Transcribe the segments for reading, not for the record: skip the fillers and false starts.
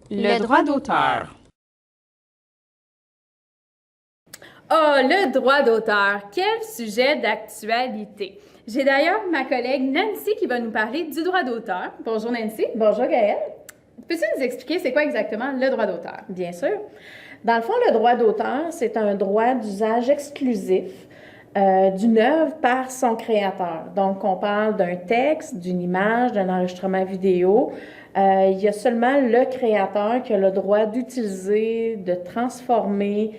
Le droit d'auteur. Oh, le droit d'auteur, quel sujet d'actualité! J'ai d'ailleurs ma collègue Nancy qui va nous parler du droit d'auteur. Bonjour Nancy. Bonjour Gaëlle. Peux-tu nous expliquer c'est quoi exactement le droit d'auteur? Bien sûr. Dans le fond, le droit d'auteur, c'est un droit d'usage exclusif d'une œuvre par son créateur. Donc, on parle d'un texte, d'une image, d'un enregistrement vidéo. Il y a seulement le créateur qui a le droit d'utiliser, de transformer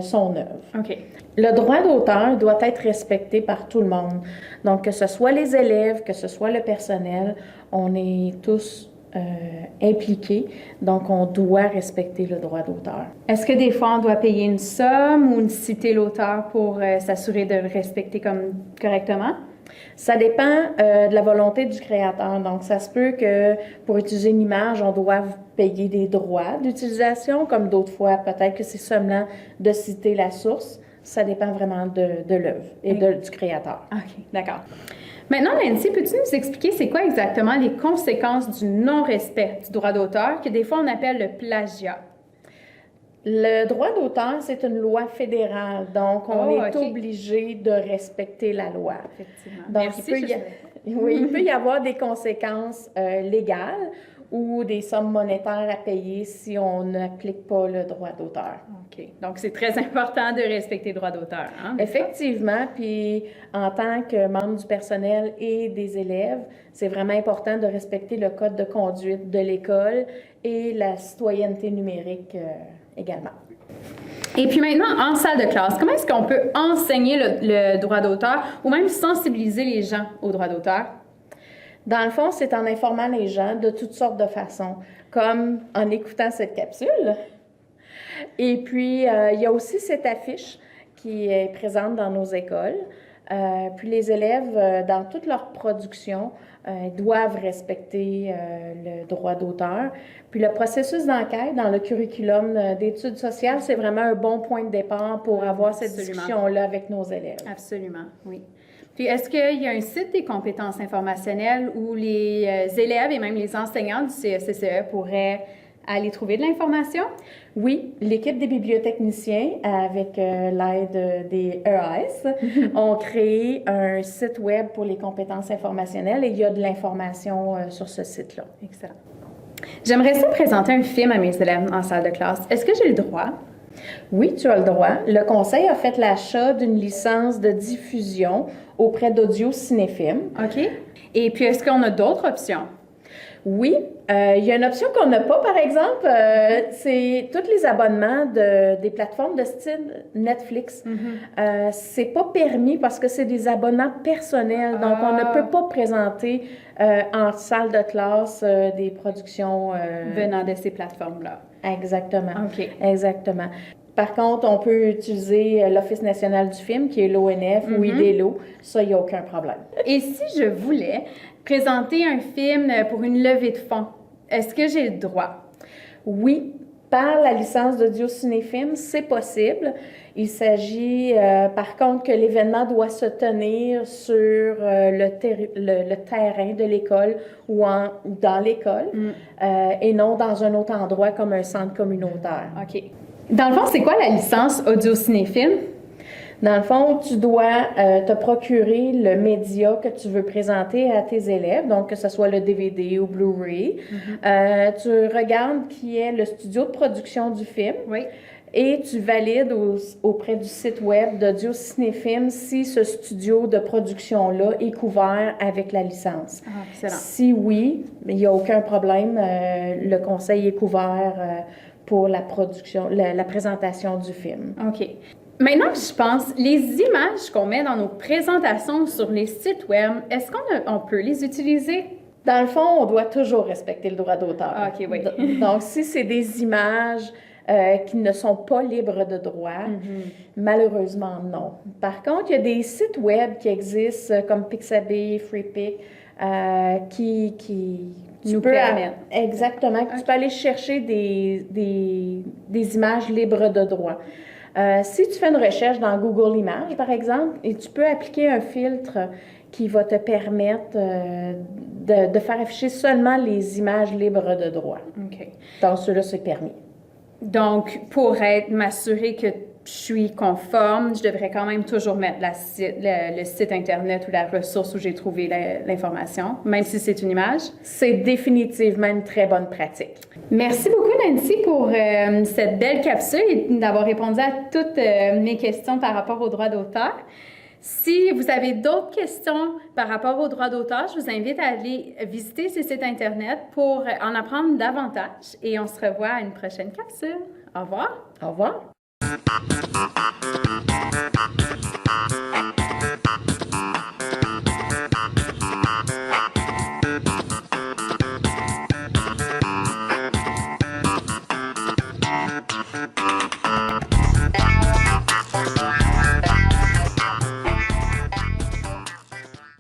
son œuvre. OK. Le droit d'auteur doit être respecté par tout le monde. Donc, que ce soit les élèves, que ce soit le personnel, on est tous impliqués. Donc, on doit respecter le droit d'auteur. Est-ce que des fois, on doit payer une somme ou citer l'auteur pour s'assurer de le respecter correctement? Ça dépend de la volonté du créateur. Donc, ça se peut que pour utiliser une image, on doive payer des droits d'utilisation, comme d'autres fois, peut-être que c'est seulement de citer la source. Ça dépend vraiment de l'œuvre et du créateur. OK, d'accord. Maintenant, Nancy, peux-tu nous expliquer c'est quoi exactement les conséquences du non-respect du droit d'auteur, que des fois on appelle le plagiat? Le droit d'auteur, c'est une loi fédérale, donc on est obligé de respecter la loi. Effectivement. Donc, Merci, il peut y avoir des conséquences légales ou des sommes monétaires à payer si on n'applique pas le droit d'auteur. OK. Donc, c'est très important de respecter le droit d'auteur. Hein, effectivement, puis en tant que membre du personnel et des élèves, c'est vraiment important de respecter le code de conduite de l'école et la citoyenneté numérique également. Et puis maintenant, en salle de classe, comment est-ce qu'on peut enseigner le droit d'auteur ou même sensibiliser les gens au droit d'auteur? Dans le fond, c'est en informant les gens de toutes sortes de façons, comme en écoutant cette capsule. Et puis, il y a aussi cette affiche qui est présente dans nos écoles. Puis les élèves, dans toute leur production, doivent respecter le droit d'auteur. Puis le processus d'enquête dans le curriculum d'études sociales, c'est vraiment un bon point de départ pour avoir cette discussion-là avec nos élèves. Absolument, oui. Puis est-ce qu'il y a un site des compétences informationnelles où les élèves et même les enseignants du CSCCE pourraient aller trouver de l'information? Oui, l'équipe des bibliotechniciens, avec l'aide des EAS, ont créé un site web pour les compétences informationnelles et il y a de l'information sur ce site-là. Excellent. J'aimerais ça présenter un film à mes élèves en salle de classe. Est-ce que j'ai le droit? Oui, tu as le droit. Le Conseil a fait l'achat d'une licence de diffusion auprès d'Audio Cinéfilm. OK. Et puis, est-ce qu'on a d'autres options? Oui, il y a une option qu'on n'a pas, par exemple, c'est tous les abonnements des plateformes de style Netflix. C'est pas permis parce que c'est des abonnements personnels, donc on ne peut pas présenter en salle de classe des productions venant de ces plateformes-là. Exactement. OK. Exactement. Par contre, on peut utiliser l'Office national du film, qui est l'ONF ou IDELO. Ça, il n'y a aucun problème. Et si je voulais présenter un film pour une levée de fonds, est-ce que j'ai le droit? Oui, par la licence d'Audio Cinéfilm, c'est possible. Il s'agit, par contre, que l'événement doit se tenir sur le terrain de l'école ou dans l'école et non dans un autre endroit comme un centre communautaire. OK. Dans le fond, c'est quoi la licence Audio Cinéfilm? Dans le fond, tu dois te procurer le média que tu veux présenter à tes élèves, donc que ce soit le DVD ou Blu-ray. Tu regardes qui est le studio de production du film. Oui. Et tu valides auprès du site web d'Audio Cinéfilm si ce studio de production-là est couvert avec la licence. Ah, excellent. Si oui, il n'y a aucun problème. Le conseil est couvert pour la production, la présentation du film. OK. Maintenant que je pense, les images qu'on met dans nos présentations sur les sites web, est-ce qu'on peut les utiliser? Dans le fond, on doit toujours respecter le droit d'auteur. OK, oui. Donc, si c'est des images qui ne sont pas libres de droit? Malheureusement, non. Par contre, il y a des sites web qui existent comme Pixabay, FreePic, qui nous permettent. Exactement, que tu peux aller chercher des images libres de droit. Si tu fais une recherche dans Google Images, par exemple, et tu peux appliquer un filtre qui va te permettre de faire afficher seulement les images libres de droit. OK. Donc, ceux-là, c'est permis. Donc, pour m'assurer que je suis conforme, je devrais quand même toujours mettre le site Internet ou la ressource où j'ai trouvé l'information, même si c'est une image. C'est définitivement une très bonne pratique. Merci beaucoup, Nancy, pour cette belle capsule et d'avoir répondu à toutes mes questions par rapport aux droits d'auteur. Si vous avez d'autres questions par rapport aux droits d'auteur, je vous invite à aller visiter ces sites Internet pour en apprendre davantage et on se revoit à une prochaine capsule. Au revoir. Au revoir.